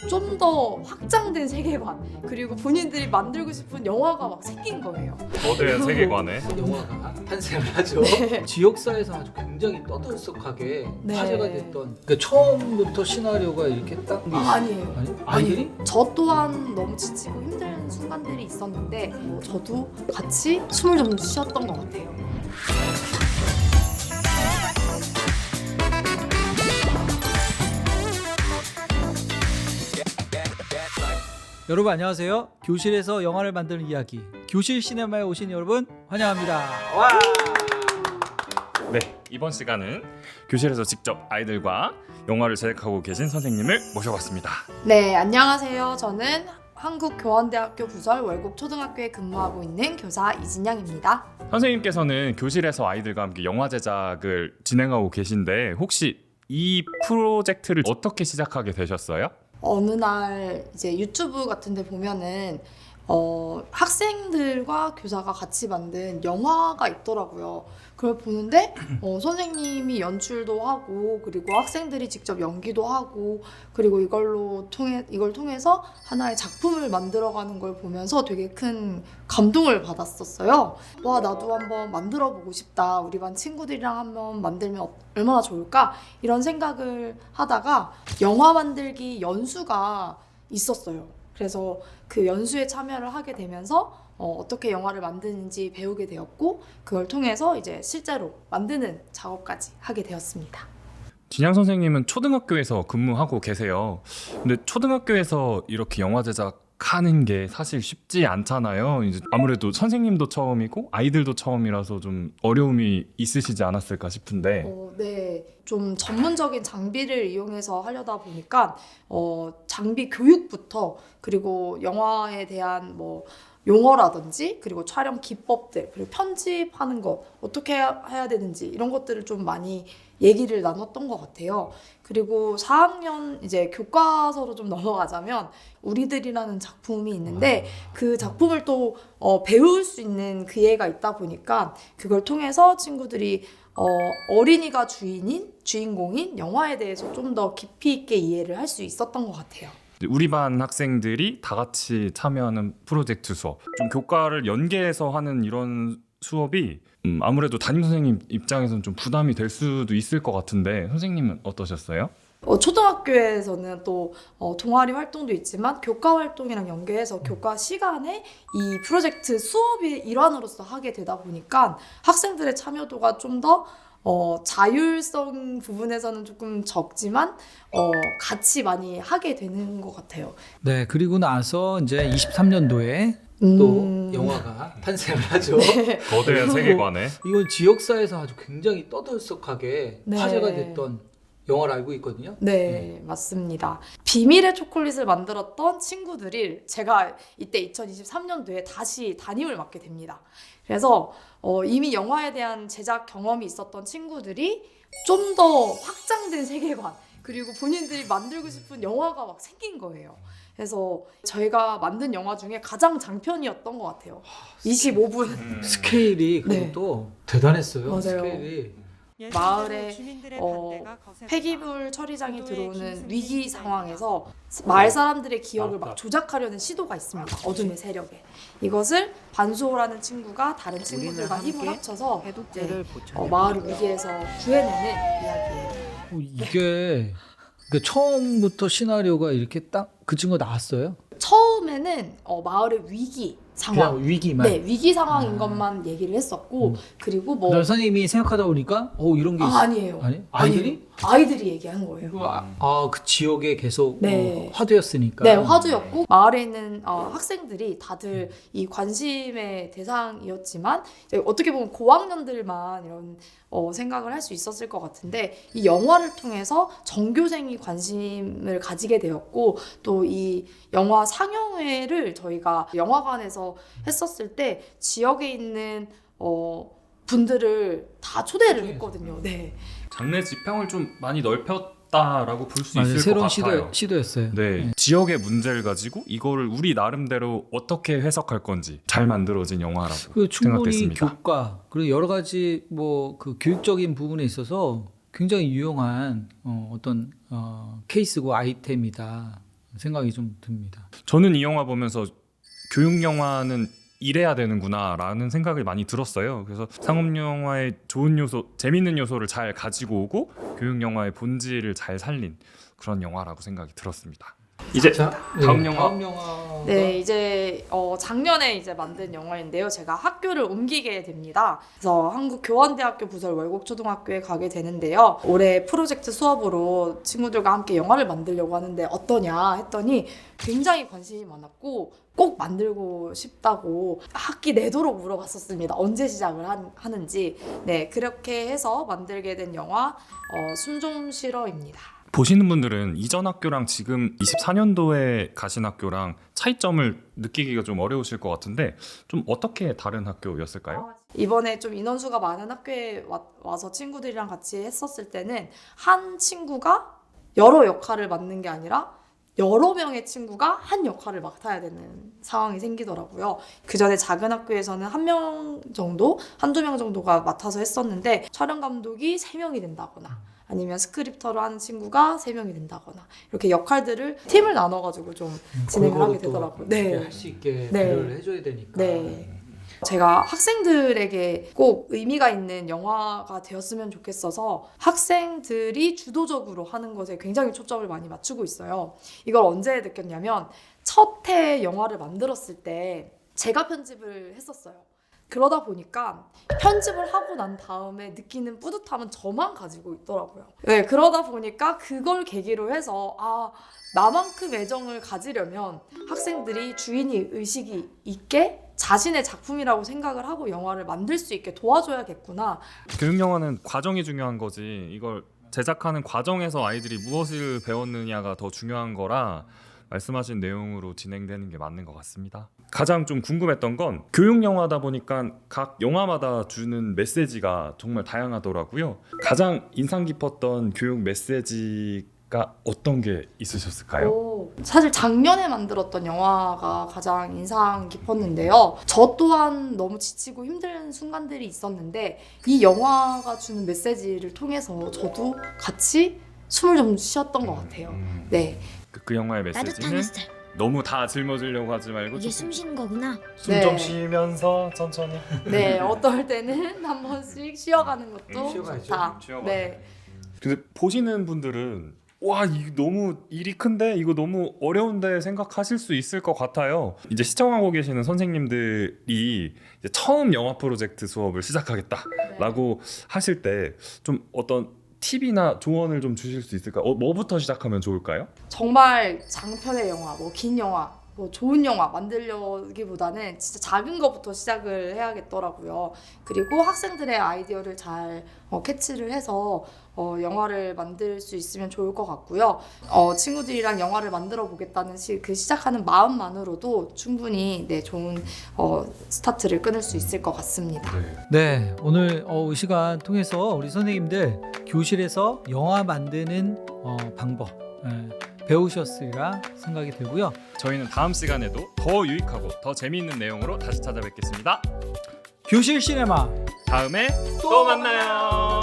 좀 더 확장된 세계관 그리고 본인들이 만들고 싶은 영화가 막 생긴 거예요. 거대한 세계관에 영화가 탄생을 하죠. 네. 지역사에서 아주 굉장히 떠들썩하게 네. 화제가 됐던 그러니까 처음부터 시나리오가 이렇게 딱 아니에요. 아니? 아이들이? 저 또한 너무 지치고 힘든 순간들이 있었는데 저도 같이 숨을 좀 쉬었던 것 같아요. 여러분 안녕하세요. 교실에서 영화를 만드는 이야기 교실 시네마에 오신 여러분 환영합니다. 와! 네, 이번 시간은 교실에서 직접 아이들과 영화를 제작하고 계신 선생님을 모셔봤습니다. 네, 안녕하세요. 저는 한국교원대학교 부설 월곡초등학교에 근무하고 있는 교사 이진영입니다. 선생님께서는 교실에서 아이들과 함께 영화 제작을 진행하고 계신데 혹시 이 프로젝트를 어떻게 시작하게 되셨어요? 어느 날 이제 유튜브 같은 데 보면은 학생들과 교사가 같이 만든 영화가 있더라고요. 그걸 보는데 선생님이 연출도 하고 그리고 학생들이 직접 연기도 하고 그리고 이걸 통해서 하나의 작품을 만들어가는 걸 보면서 되게 큰 감동을 받았었어요. 와, 나도 한번 만들어 보고 싶다. 우리 반 친구들이랑 한번 만들면 얼마나 좋을까? 이런 생각을 하다가 영화 만들기 연수가 있었어요. 그래서 그 연수에 참여를 하게 되면서 어떻게 영화를 만드는지 배우게 되었고 그걸 통해서 이제 실제로 만드는 작업까지 하게 되었습니다. 진양 선생님은 초등학교에서 근무하고 계세요. 근데 초등학교에서 이렇게 영화 제작하는 게 사실 쉽지 않잖아요. 이제 아무래도 선생님도 처음이고 아이들도 처음이라서 좀 어려움이 있으시지 않았을까 싶은데. 네, 좀 전문적인 장비를 이용해서 하려다 보니까 장비 교육부터 그리고 영화에 대한 뭐 용어라든지 그리고 촬영 기법들 그리고 편집하는 것 어떻게 해야 되는지 이런 것들을 좀 많이 얘기를 나눴던 것 같아요. 그리고 4학년 이제 교과서로 좀 넘어가자면 우리들이라는 작품이 있는데 그 작품을 또 배울 수 있는 기회가 있다 보니까 그걸 통해서 친구들이 어린이가 주인공인 영화에 대해서 좀 더 깊이 있게 이해를 할 수 있었던 것 같아요. 우리 반 학생들이 다 같이 참여하는 프로젝트 수업, 좀 교과를 연계해서 하는 이런 수업이 아무래도 담임 선생님 입장에서는 좀 부담이 될 수도 있을 것 같은데 선생님은 어떠셨어요? 초등학교에서는 또 동아리 활동도 있지만 교과 활동이랑 연계해서 교과 시간에 이 프로젝트 수업의 일환으로서 하게 되다 보니까 학생들의 참여도가 좀 더 자율성 부분에서는 조금 적지만 같이 많이 하게 되는 것 같아요. 네, 그리고 나서 이제 23년도에 또 영화가 탄생을 하죠. 거대한 세계관에. 이건 지역사에서 아주 굉장히 떠들썩하게 네. 화제가 됐던 영화를 알고 있거든요. 네, 맞습니다. 비밀의 초콜릿을 만들었던 친구들이 제가 이때 2023년도에 다시 담임을 맡게 됩니다. 그래서 이미 영화에 대한 제작 경험이 있었던 친구들이 좀 더 확장된 세계관 그리고 본인들이 만들고 싶은 영화가 막 생긴 거예요. 그래서 저희가 만든 영화 중에 가장 장편이었던 것 같아요. 25분. 스케일이 네. 그것도 대단했어요. 맞아요. 스케일이. 마을에 폐기물 처리장이 들어오는 위기 상황에서 마을 사람들의 기억을 막 조작하려는 시도가 있습니다. 어둠의 세력에. 이것을 반수호라는 친구가 다른 친구들과 힘을 합쳐서 이제 마을을 위기에서 구해내는 이야기예요. 이게 그러니까 처음부터 시나리오가 이렇게 딱 그 친구가 나왔어요? 처음에는 마을의 위기 상황, 그냥 위기만. 네, 위기 상황인 것만 얘기를 했었고 그리고 뭐 그다음 선생님이 생각하다 보니까 이런 게 있어. 아니에요. 아니? 아이들이? 아이들이 얘기한 거예요. 그 지역에 계속 네. 화두였으니까. 네, 화두였고 마을에 있는 학생들이 다들 이 관심의 대상이었지만 이제 어떻게 보면 고학년들만 이런 생각을 할 수 있었을 것 같은데 이 영화를 통해서 전교생이 관심을 가지게 되었고 또 이 영화 상영회를 저희가 영화관에서 했었을 때 지역에 있는 분들을 다 초대를 했거든요. 네. 장르 지평을 좀 많이 넓혔다라고 볼 수 있을 새로운 것 같아요. 시도였어요. 네, 지역의 문제를 가지고 이거를 우리 나름대로 어떻게 해석할 건지 잘 만들어진 영화라고 그 충분히 생각됐습니다. 교과 그리고 여러 가지 뭐 그 교육적인 부분에 있어서 굉장히 유용한 어떤 케이스고 아이템이다. 생각이 좀 듭니다. 저는 이 영화 보면서 교육 영화는 이래야 되는구나라는 생각을 많이 들었어요. 그래서 상업 영화의 좋은 요소, 재밌는 요소를 잘 가지고 오고 교육 영화의 본질을 잘 살린 그런 영화라고 생각이 들었습니다. 이제 다음 영화. 다음 영화. 네, 이제 작년에 이제 만든 영화인데요. 제가 학교를 옮기게 됩니다. 그래서 한국교원대학교 부설 월곡초등학교에 가게 되는데요. 올해 프로젝트 수업으로 친구들과 함께 영화를 만들려고 하는데 어떠냐 했더니 굉장히 관심이 많았고 꼭 만들고 싶다고 학기 내도록 물어봤었습니다. 언제 시작을 하는지. 네, 그렇게 해서 만들게 된 영화 숨 좀 쉬러입니다. 보시는 분들은 이전 학교랑 지금 24년도에 가신 학교랑 차이점을 느끼기가 좀 어려우실 것 같은데 좀 어떻게 다른 학교였을까요? 이번에 좀 인원수가 많은 학교에 와서 친구들이랑 같이 했었을 때는 한 친구가 여러 역할을 맡는 게 아니라 여러 명의 친구가 한 역할을 맡아야 되는 상황이 생기더라고요. 그 전에 작은 학교에서는 한 명 정도, 한두 명 정도가 맡아서 했었는데 촬영 감독이 3명이 된다거나 아니면 스크립터를 하는 친구가 3명이 된다거나 이렇게 역할들을 팀을 나눠가지고 좀 진행을 하게 되더라고요. 네. 할 수 있게 네. 배려를 해줘야 되니까. 네. 제가 학생들에게 꼭 의미가 있는 영화가 되었으면 좋겠어서 학생들이 주도적으로 하는 것에 굉장히 초점을 많이 맞추고 있어요. 이걸 언제 느꼈냐면 첫 해 영화를 만들었을 때 제가 편집을 했었어요. 그러다 보니까 편집을 하고 난 다음에 느끼는 뿌듯함은 저만 가지고 있더라고요. 네, 그러다 보니까 그걸 계기로 해서 나만큼 애정을 가지려면 학생들이 주인이 의식이 있게 자신의 작품이라고 생각을 하고 영화를 만들 수 있게 도와줘야겠구나. 교육 영화는 과정이 중요한 거지 이걸 제작하는 과정에서 아이들이 무엇을 배웠느냐가 더 중요한 거라 말씀하신 내용으로 진행되는 게 맞는 것 같습니다. 가장 좀 궁금했던 건 교육 영화다 보니까 각 영화마다 주는 메시지가 정말 다양하더라고요. 가장 인상 깊었던 교육 메시지가 어떤 게 있으셨을까요? 사실 작년에 만들었던 영화가 가장 인상 깊었는데요. 저 또한 너무 지치고 힘든 순간들이 있었는데 이 영화가 주는 메시지를 통해서 저도 같이 숨을 좀 쉬었던 것 같아요. 네. 그 영화의 따뜻한 메시지는 햇살. 너무 다 짊어지려고 하지 말고 이게 숨 쉬는 거구나. 숨 좀 네. 쉬면서 천천히. 네, 어떨 때는 한 번씩 쉬어가는 것도 쉬어가야죠. 좋다. 쉬어가야 네. 근데 보시는 분들은 와 이거 너무 일이 큰데 이거 너무 어려운데 생각하실 수 있을 것 같아요. 이제 시청하고 계시는 선생님들이 이제 처음 영화 프로젝트 수업을 시작하겠다라고 하실 때 좀 어떤 팁이나 조언을 좀 주실 수 있을까요? 뭐부터 시작하면 좋을까요? 정말 장편의 영화, 긴 영화, 좋은 영화 만들려기보다는 진짜 작은 것부터 시작을 해야겠더라고요. 그리고 학생들의 아이디어를 잘 캐치를 해서 영화를 만들 수 있으면 좋을 것 같고요. 친구들이랑 영화를 만들어 보겠다는 그 시작하는 마음만으로도 충분히 좋은 스타트를 끊을 수 있을 것 같습니다. 네, 오늘 이 시간 통해서 우리 선생님들 교실에서 영화 만드는 방법 배우셨으리라 생각이 들고요. 저희는 다음 시간에도 더 유익하고 더 재미있는 내용으로 다시 찾아뵙겠습니다. 교실 시네마 다음에 또 만나요.